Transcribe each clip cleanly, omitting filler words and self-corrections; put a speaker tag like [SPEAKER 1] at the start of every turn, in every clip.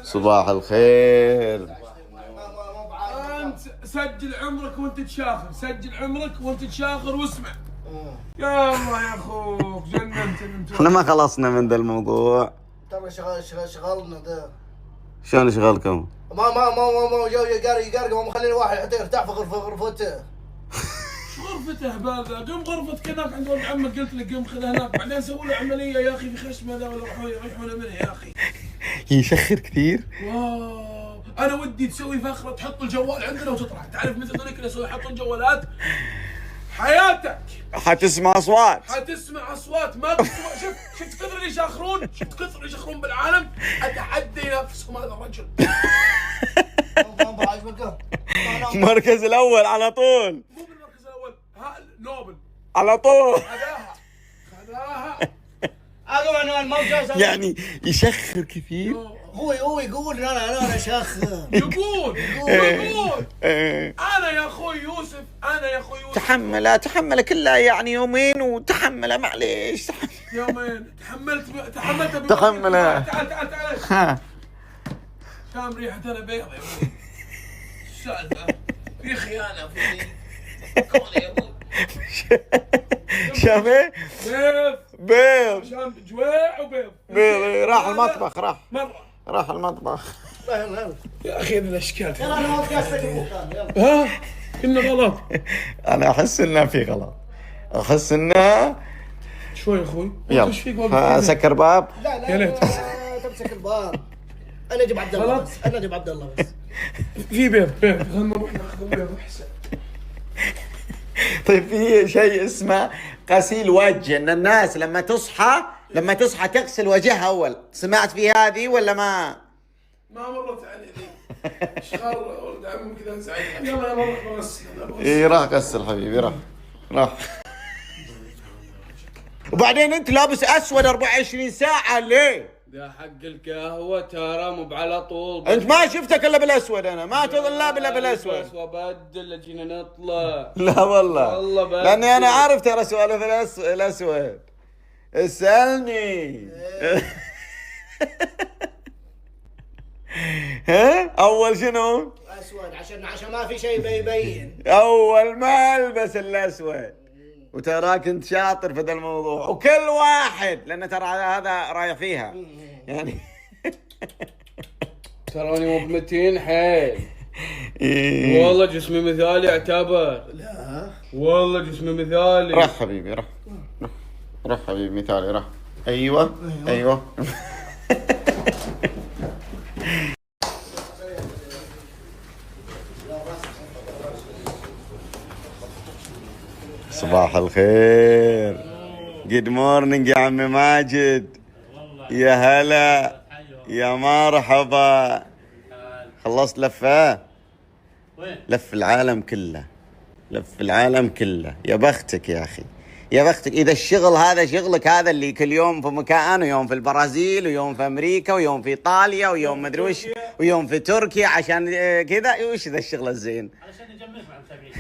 [SPEAKER 1] صباح الخير.
[SPEAKER 2] انت سجل عمرك وانت تشاخر، سجل عمرك وانت تشاخر واسمع. يا الله يا اخوك جننت.
[SPEAKER 1] احنا ما خلصنا من ذا الموضوع.
[SPEAKER 3] ترى شغلنا ذا.
[SPEAKER 1] شلون شغلكم؟
[SPEAKER 3] ما جو يقرق ما مخلينا واحد حتى يرتاح في غرفته.
[SPEAKER 2] غرفته هبال ذا، قم غرفتك هناك عند ولد عمك، قلت لك قم خذها هناك، بعدين سووا له عمليه يا اخي في خشمه ذا ولا يروحون منه يا اخي.
[SPEAKER 1] يشخر كثير.
[SPEAKER 2] واو انا ودي تسوي فخره تحط الجوال عندنا وتطلع، تعرف مثل ذولك اللي يحطون جوالات حياتك
[SPEAKER 1] حتسمع اصوات.
[SPEAKER 2] حتسمع اصوات ما تسمع. شفت كثر اللي يشاخرون، شفت كثر اللي يشاخرون بالعالم، اتحدى ينافسهم هذا الرجل.
[SPEAKER 1] المركز الاول على طول.
[SPEAKER 2] مو بالمركز الاول، ها نوبل
[SPEAKER 1] على طول.
[SPEAKER 2] خذاها
[SPEAKER 1] يعني يشخر كثير.
[SPEAKER 3] هو يقول انا شاخر.
[SPEAKER 2] يقول انا يا اخوي يوسف،
[SPEAKER 1] تحمل كلها يعني يومين وتحمله معليش.
[SPEAKER 2] يومين تحملت
[SPEAKER 1] تحمله.
[SPEAKER 2] تعال شام ريحة انا بيض يا ابوي. السالفة في خيانة في كون يا ابوي.
[SPEAKER 1] شام ايه؟ بيض.
[SPEAKER 2] شام جويع وبيض.
[SPEAKER 1] راح المطبخ راح المطبخ.
[SPEAKER 2] يا اخي هذه الاشكال
[SPEAKER 3] يلا
[SPEAKER 2] ها كنا غلط.
[SPEAKER 1] انا احس انه في غلط، احس انه
[SPEAKER 2] شوي اخوي.
[SPEAKER 1] يلا
[SPEAKER 2] ايش فيك واقف؟
[SPEAKER 1] سكر باب.
[SPEAKER 3] لا
[SPEAKER 2] يا ليت
[SPEAKER 3] تمسك الباب. انا اجيب عبد الله بس، انا اجيب عبد الله بس.
[SPEAKER 2] في بيض خلنا نروح ناخذ بيض احسن.
[SPEAKER 1] طيب في شيء اسمه غسيل وجه، ان الناس لما تصحى تغسل وجهها اول. سمعت في هذه ولا ما
[SPEAKER 2] مرت علي ذي؟ اشغال ولد عمي كذا زعيم. يلا نروح نغسل.
[SPEAKER 1] اي راح غسل حبيبي راح. وبعدين انت لابس اسود 24 ساعة ليه؟
[SPEAKER 2] ده حق القهوة ترى مو على طول.
[SPEAKER 1] انت ما شفتك الا بالاسود، انا ما تظل الا بالاسود.
[SPEAKER 2] وبدل جينا نطلع.
[SPEAKER 1] لا والله
[SPEAKER 2] بدل.
[SPEAKER 1] لاني انا عارف ترى سوالف الاسود. اسألني. ها اول شنو؟
[SPEAKER 3] اسود عشان ما في شيء يبين.
[SPEAKER 1] اول ما البس الاسود. وتراك انت شاطر في ذا الموضوع، وكل واحد لان ترى هذا رايح فيها يعني.
[SPEAKER 2] تراني مو بمتين حيل.
[SPEAKER 1] إيه.
[SPEAKER 2] والله جسمي مثالي اعتبر.
[SPEAKER 3] لا
[SPEAKER 2] والله جسمي مثالي.
[SPEAKER 1] راح حبيبي راح حبيبي مثالي راح. ايوه صباح الخير. جود مورنينج يا عمي ماجد. يا هلا يا مرحبا. خلصت لفة؟
[SPEAKER 4] وين؟
[SPEAKER 1] لف العالم كله. يا بختك يا اخي، يا بختك اذا الشغل هذا شغلك، هذا اللي كل يوم في مكان، ويوم في البرازيل، ويوم في امريكا، ويوم في ايطاليا، ويوم مدري وش، ويوم في تركيا، عشان كذا. وش ذا الشغل الزين؟
[SPEAKER 4] علشان نجمعك مع المتابعين.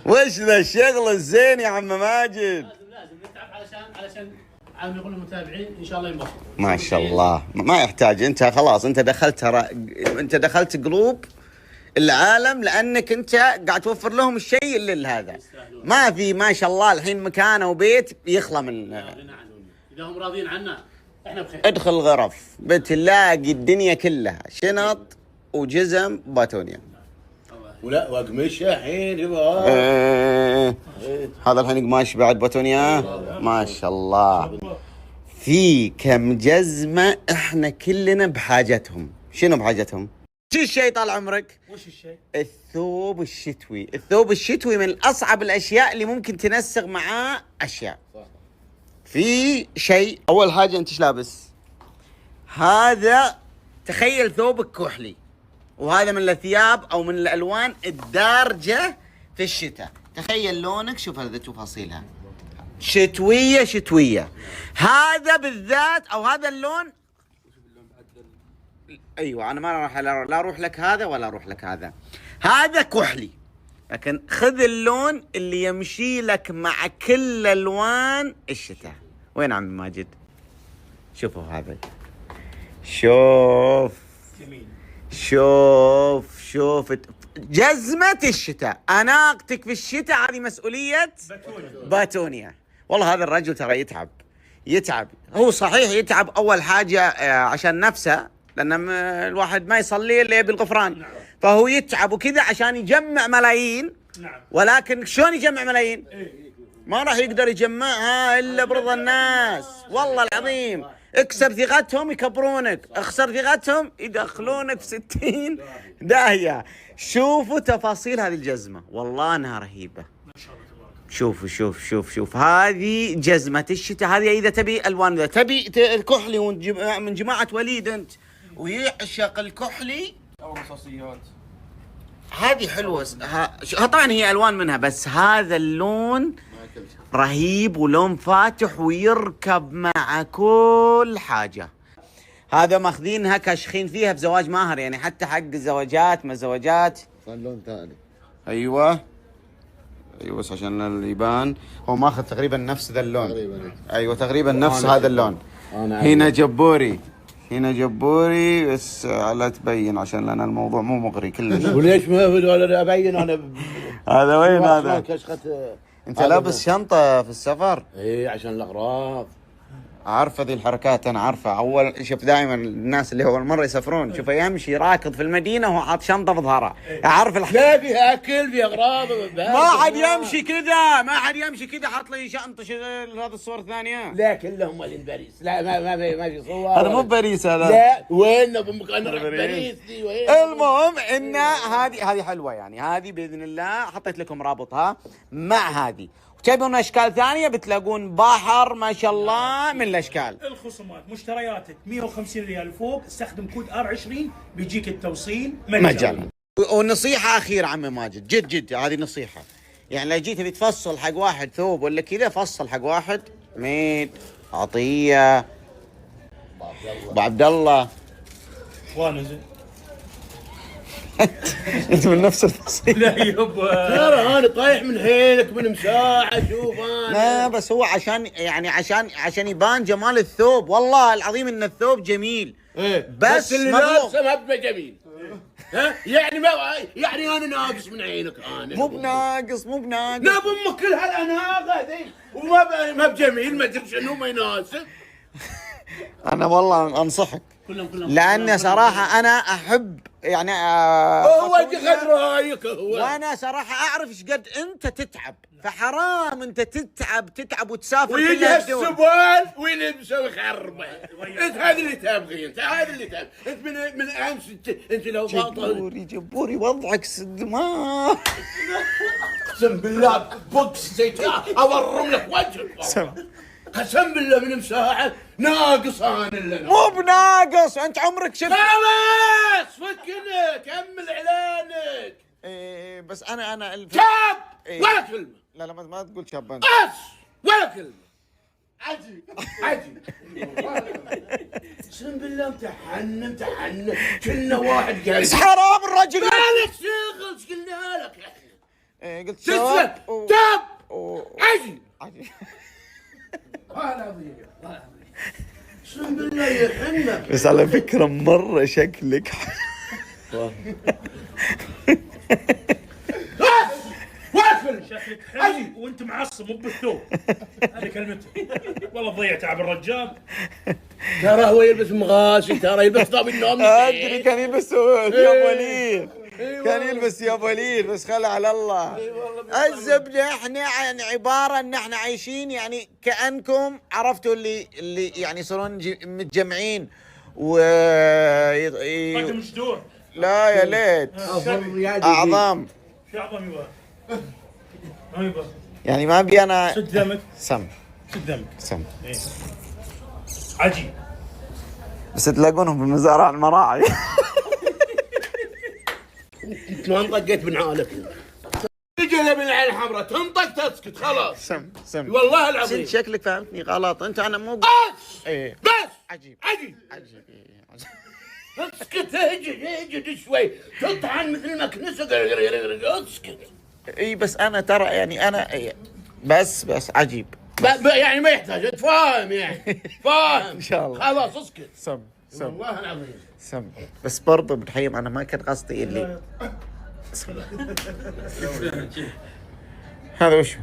[SPEAKER 1] وش ذا الشغل الزين يا عم ماجد؟
[SPEAKER 4] لازم نتعب علشان عم يقول المتابعين ان شاء الله ينبسطوا.
[SPEAKER 1] ما شاء الله ما يحتاج. انت خلاص انت دخلت قلوب العالم، لانك انت قاعد توفر لهم الشيء اللي هذا. ما في ما شاء الله الحين مكان وبيت يخلى من.
[SPEAKER 4] اذا هم راضيين عنا احنا بخير.
[SPEAKER 1] ادخل غرف بتلاقي الدنيا كلها شنط وجزم باتونيا.
[SPEAKER 5] ولا وقمشه الحين
[SPEAKER 1] هذا الحين قماش بعد باتونيا. ما شاء الله في كم جزمة احنا كلنا بحاجتهم. شنو بحاجتهم؟ شو الشيء طال عمرك؟
[SPEAKER 4] وش الشيء؟
[SPEAKER 1] الثوب الشتوي من اصعب الاشياء اللي ممكن تنسق معاه اشياء. في شيء اول حاجة انت ايش لابس؟ هذا تخيل ثوبك كحلي، وهذا من الثياب او من الالوان الدارجة في الشتاء. تخيل لونك، شوف هذا تفاصيلها شتوية. هذا بالذات او هذا اللون. ايوه انا ما راح لا اروح لك هذا ولا اروح لك هذا كحلي، لكن خذ اللون اللي يمشي لك مع كل الوان الشتاء. وين عم ماجد؟ شوف
[SPEAKER 4] جميل.
[SPEAKER 1] شوف جزمة الشتاء، أناقتك في الشتاء هذه مسؤولية باتونيا. والله هذا الرجل ترى يتعب. هو صحيح يتعب أول حاجة عشان نفسه، لأن الواحد ما يصلي إلا يبي الغفران.
[SPEAKER 4] نعم.
[SPEAKER 1] فهو يتعب وكذا عشان يجمع ملايين.
[SPEAKER 4] نعم.
[SPEAKER 1] ولكن شلون يجمع ملايين؟ ما راح يقدر يجمعها إلا برضا الناس. والله العظيم اكسب ثقتهم يكبرونك، اخسر ثقتهم يدخلونك في 60 داهية. شوفوا تفاصيل هذه الجزمة، والله انها رهيبة. شوف هذه جزمة الشتاء. هذه إذا تبي ألوان، إذا تبي الكحلي من جماعة وليد أنت ويعشق الكحلي،
[SPEAKER 2] او رصاصيات.
[SPEAKER 1] هذه حلوة. طبعا هي ألوان منها، بس هذا اللون رهيب ولون فاتح ويركب مع كل حاجة. هذا ماخذينها كاشخين فيها في زواج ماهر، يعني حتى حق الزواجات ما زواجات.
[SPEAKER 5] لون ثاني.
[SPEAKER 1] ايوه بس عشان اللي يبان هو ماخذ تقريبا نفس ذا اللون
[SPEAKER 5] تقريبا.
[SPEAKER 1] ايوه تقريبا نفس هذا اللون. هنا جبوري بس لا تبين عشان لان الموضوع مو مغري كلش.
[SPEAKER 5] وليش ما ولا ابين انا
[SPEAKER 1] هذا وين هذا؟
[SPEAKER 5] كشخة.
[SPEAKER 1] انت لابس شنطة في السفر؟
[SPEAKER 5] ايه عشان الاغراض.
[SPEAKER 1] عارفه ذي الحركات، انا عارفه. اول شوف دائما الناس اللي اول مره يسافرون شوفه يمشي راكض في المدينه وهو حاط شنطه في ظهره. عارف
[SPEAKER 5] لا فيها اكل فيها اغراض.
[SPEAKER 1] ما حد يمشي كذا حاط لي شنطه هذا الصور الثانيه.
[SPEAKER 5] لا كلهم مالين باريس. لا ما في صور.
[SPEAKER 1] هذا مو باريس هذا.
[SPEAKER 5] لا وين ابو مكان باريس دي وين.
[SPEAKER 1] المهم ان هذه حلوه، يعني هذه باذن الله حطيت لكم رابطها مع هذه. تبون اشكال ثانيه بتلاقون بحر ما شاء الله من الاشكال.
[SPEAKER 4] الخصومات مشترياتك 150 ريال وفوق، استخدم كود R20 بيجيك التوصيل
[SPEAKER 1] مجانا. ونصيحه اخيره عمي ماجد، جد هذه نصيحه، يعني لو جيت تبي تفصل حق واحد ثوب ولا كذا، فصل حق واحد ميد عطيه ابو عبد الله
[SPEAKER 4] وانا زين.
[SPEAKER 1] انت من نفس الفصيل.
[SPEAKER 4] لا يبا
[SPEAKER 5] ترى انا طايح من حيلك من مساحه. شوف انا
[SPEAKER 1] لا بس هو عشان يبان جمال الثوب. والله العظيم ان الثوب جميل.
[SPEAKER 5] إيه.
[SPEAKER 1] بس
[SPEAKER 5] اللي
[SPEAKER 1] مظلوم.
[SPEAKER 5] لابسه ما بقى جميل. ها يعني ما يعني انا ناقص من عينك. انا
[SPEAKER 1] مو بناقص
[SPEAKER 5] ناب امك كل هالاناقه ذي وما بجميل ما ادري شنو ما يناسب.
[SPEAKER 1] انا والله انصحك
[SPEAKER 4] كلهم
[SPEAKER 1] لان صراحه انا احب يعني
[SPEAKER 5] هو قد رايك هو.
[SPEAKER 1] وانا صراحه اعرف ايش قد انت تتعب، فحرام انت تتعب وتسافر
[SPEAKER 5] ويجي السبال ويلبسه ويخربه. انت هذا اللي تبغي. انت من امس انت لو باطل
[SPEAKER 1] جبوري وضعك ما
[SPEAKER 5] قسم بالله بوكس زي اورم لك وجهك. قسم بالله من مساحه ناقص انا اللي
[SPEAKER 1] مو بناقص. انت عمرك شفت
[SPEAKER 5] خلاص فكنا كمل اعلانك.
[SPEAKER 1] إيه بس انا
[SPEAKER 5] شاب
[SPEAKER 1] إيه.
[SPEAKER 5] ولا كلمه.
[SPEAKER 1] لا ما تقول شاب انت.
[SPEAKER 5] بس ولا كلمه. عجيب قسم بالله امتحنا كنا واحد قال
[SPEAKER 1] بس حرام الرجل.
[SPEAKER 5] مالك شغل ايش قلنا لك احنا.
[SPEAKER 1] إيه قلت
[SPEAKER 5] تسلم تاب عجيب. قسم بالله يحنك.
[SPEAKER 1] بس على فكرة مرة شكلك
[SPEAKER 4] شكلك حلو وانت معصب مو بالثوب. هذه كلمته. والله ضيعت تعب الرجال.
[SPEAKER 5] ترى هو يلبس مغاسي، ترى يلبس ثوب النوم.
[SPEAKER 1] ادري كان يلبس ثياب وليد. كان يلبس ثياب وليد بس خلى على الله. الزبدة احنا يعني عبارة ان احنا عايشين يعني كأنكم عرفتوا اللي يعني يصيرون متجمعين و
[SPEAKER 4] مش دور.
[SPEAKER 1] لا يا ليت اعظم.
[SPEAKER 4] شو اعظم يبا؟ ما يبا.
[SPEAKER 1] يعني ما ابي انا
[SPEAKER 4] سد دمك.
[SPEAKER 1] سم.
[SPEAKER 4] إيه. عجيب.
[SPEAKER 1] بس تلاقونهم في مزارع المراعي.
[SPEAKER 5] انت ما انطقيت من عالك. تجي من العين الحمراء تنطق تسكت خلاص.
[SPEAKER 1] سم
[SPEAKER 5] والله العظيم
[SPEAKER 1] شكلك فهمتني غلط. انت انا مو
[SPEAKER 5] بس
[SPEAKER 1] ايه
[SPEAKER 5] بس
[SPEAKER 1] عجيب.
[SPEAKER 5] اسكت. اجي شوي تطعن مثل مكنسه. اسكت.
[SPEAKER 1] اي بس انا ترى يعني انا إيه بس عجيب.
[SPEAKER 5] يعني ما يحتاج. انت فاهم يعني فاهم
[SPEAKER 1] ان شاء الله.
[SPEAKER 5] خلاص اسكت. والله العظيم.
[SPEAKER 1] سم. بس برضه بالحقيقة أنا ما كان قصدي اللي هذا وشو؟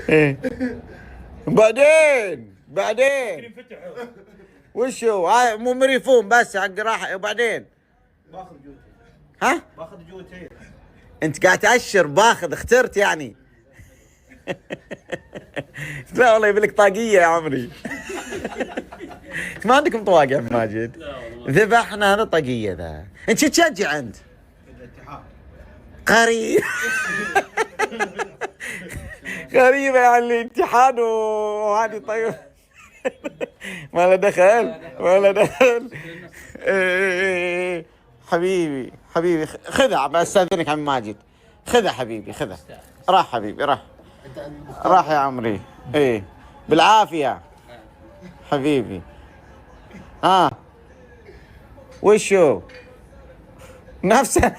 [SPEAKER 1] ايه بعدين وشو؟ هاي مو مريفون بس حق راحة وبعدين
[SPEAKER 4] باخذ جوتين.
[SPEAKER 1] ها؟
[SPEAKER 4] باخذ جوتين.
[SPEAKER 1] انت قاعد تأشر باخذ اخترت يعني. لا والله يبي لك طاقية يا عمري. ما عندكم طواق يا عم ماجد؟ ذبحنا هذا طاقية ذا. انت شو تشجع انت؟
[SPEAKER 4] الاتحاد.
[SPEAKER 1] قريب. غريبة يعني الاتحاد وهذه طيب. ما له دخل ما له دخل. إيه حبيبي حبيبي خذها بستأذنك عم ماجد. خذها حبيبي خذها. راح حبيبي راح يا عمري. ايه بالعافية حبيبي. وشو نفسه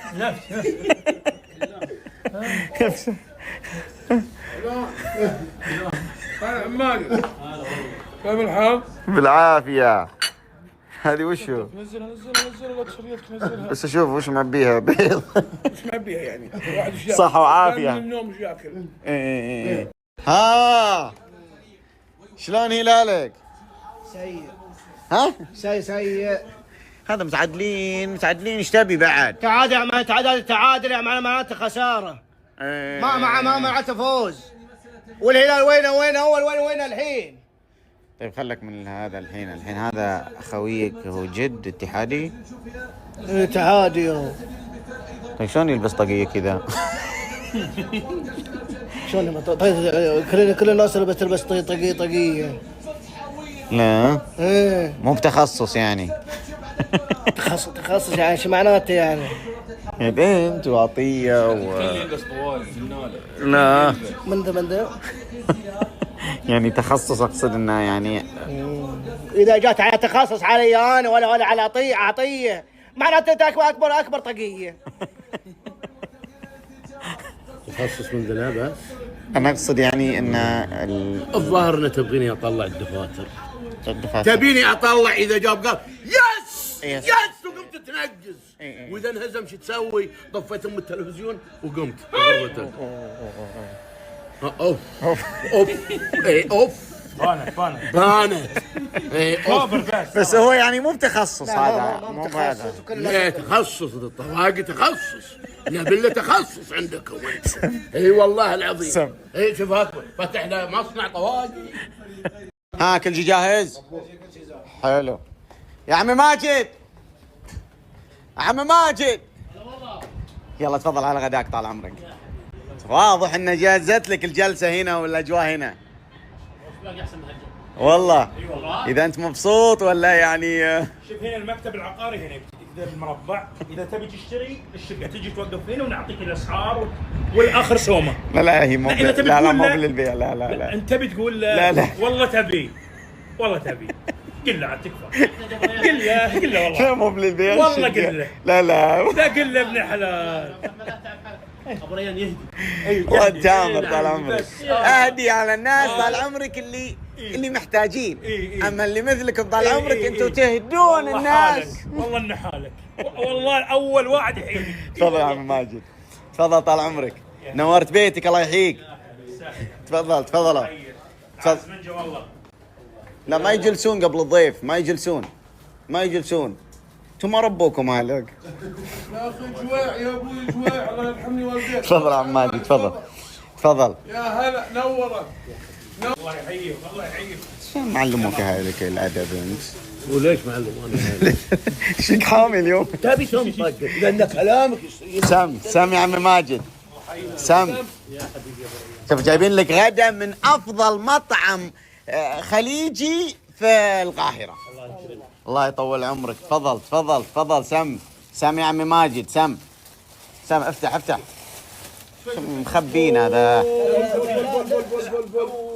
[SPEAKER 1] نفسه.
[SPEAKER 2] هلا عماد كيف الحال؟
[SPEAKER 1] بالعافية. هذه وشو؟
[SPEAKER 2] نزلها لا تشريتك نزلها.
[SPEAKER 1] بس اشوف وش معبيها بيض.
[SPEAKER 2] مش معبيها يعني واحد وش ياكل؟
[SPEAKER 1] صحة وعافية.
[SPEAKER 2] من النوم وش ياكل؟
[SPEAKER 1] ايه ها شلون هلالك؟
[SPEAKER 3] سيء
[SPEAKER 1] ها؟
[SPEAKER 3] سيء.
[SPEAKER 1] هذا متعادلين ايش تبي بعد؟
[SPEAKER 3] تعادل يعني معناته خساره.
[SPEAKER 1] إيه.
[SPEAKER 3] ما معناته فوز. والهلال وين اول وين الحين؟
[SPEAKER 1] طيب خلك من هذا الحين هذا خويك هو جد اتحادي؟
[SPEAKER 3] اتحادي.
[SPEAKER 1] طيب شلون يلبس طاقية كذا؟
[SPEAKER 3] شلون طيب كل الناس تلبس طاقية.
[SPEAKER 1] لا
[SPEAKER 3] ايه
[SPEAKER 1] مو بتخصص يعني.
[SPEAKER 3] تخصص يعني شو معناته يعني؟
[SPEAKER 1] بنت وعطية
[SPEAKER 2] يلبس طوال جنالة.
[SPEAKER 1] لا
[SPEAKER 3] من ذا
[SPEAKER 1] يعني تخصص اقصد انه يعني
[SPEAKER 3] اذا جات على تخصص علي انا ولا على عطيه معناته اكبر طاقية.
[SPEAKER 5] تخصص من ذا بس.
[SPEAKER 1] انا اقصد يعني ان
[SPEAKER 5] الظاهر انه تبغيني اطلع الدفاتر.
[SPEAKER 1] الدفاتر
[SPEAKER 5] تبيني اطلع اذا جاب قال يس
[SPEAKER 1] يس.
[SPEAKER 5] وقمت تنقز.
[SPEAKER 1] إيه.
[SPEAKER 5] واذا انهزم شو تسوي؟ طفيت ام التلفزيون وقمت غربتك. اوف اوف بانت.
[SPEAKER 1] بس هو يعني مو بتخصص هذا مو هذا.
[SPEAKER 5] لا تخصص الطواقي تخصص. لا بالله تخصص عندكم. اي والله العظيم.
[SPEAKER 1] سم.
[SPEAKER 5] اي شوف هاكل فتحنا مصنع طواقي.
[SPEAKER 1] ها كل شيء جاهز؟ حلو يا عمي ماجد. يلا تفضل على غداك طال عمرك. واضح ان جازت لك الجلسه هنا والاجواء هنا. والله اذا انت مبسوط ولا يعني.
[SPEAKER 4] شوف هنا المكتب العقاري هنا كذا بالمربع. اذا تبي تشتري الشقه تجي توقف هنا ونعطيك الاسعار والاخر سومه.
[SPEAKER 1] لا هي مو
[SPEAKER 4] إذا تبي
[SPEAKER 1] لا
[SPEAKER 4] تقول
[SPEAKER 1] مو
[SPEAKER 4] لا.
[SPEAKER 1] للبيع لا
[SPEAKER 4] انت تبي تقول
[SPEAKER 1] لا.
[SPEAKER 4] والله تبي قل له عاد تكفى. قل له والله.
[SPEAKER 1] لا مو للبيع.
[SPEAKER 4] والله قل له.
[SPEAKER 1] لا
[SPEAKER 4] قل له ابن حلال. ابو ريان يهدي.
[SPEAKER 1] وتامر طال عمرك. اهدي على الناس طال عمرك اللي محتاجين. اما اللي مثلكم طال عمرك انتم تهدون الناس.
[SPEAKER 4] والله انه حالك. والله اول واحد يحييك.
[SPEAKER 1] تفضل يا عم ماجد. تفضل طال عمرك. نورت بيتك الله يحييك. تفضل.
[SPEAKER 4] منجا والله.
[SPEAKER 1] لا ما يجلسون قبل الضيف ما يجلسون. انتم ما ربوكم اهلك.
[SPEAKER 2] يا اخي جويع يا ابوي جويع الله يرحمني والديك.
[SPEAKER 1] تفضل يا عم ماجد تفضل.
[SPEAKER 2] يا هلا نورت.
[SPEAKER 4] الله يحييك.
[SPEAKER 1] شلون معلموك هذيك الادب انت؟
[SPEAKER 5] وليش معلم انا؟
[SPEAKER 1] شيك حامي اليوم.
[SPEAKER 5] تبي سم طق لان كلامك
[SPEAKER 1] سم يا عم ماجد. سم شوف جايبين لك غدا من افضل مطعم خليجي في القاهرة. الله يطول عمرك. تفضل سم يا عمي ماجد. سم افتح مخبين هذا.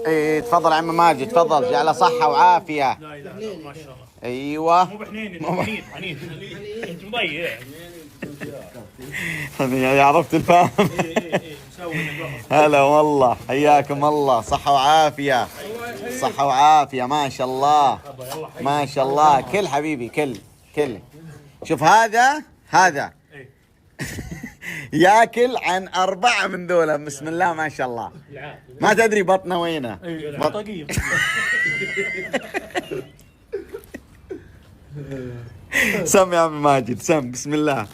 [SPEAKER 1] اي تفضل يا عمي ماجد تفضل. جعله صحة وعافية.
[SPEAKER 4] لا اله الا الله ما شاء الله.
[SPEAKER 1] ايوه
[SPEAKER 4] مو بحنين حنين. انت مضيع.
[SPEAKER 1] يعني عرفت الفهم. هلا والله، حياكم الله، صحة وعافية. صحة وعافية، ما شاء الله ما شاء الله. كل حبيبي، كل شوف هذا ياكل عن 4 من ذولا، بسم الله ما شاء الله. ما تدري بطنه وينه. سم يا عم ماجد، سم، بسم الله.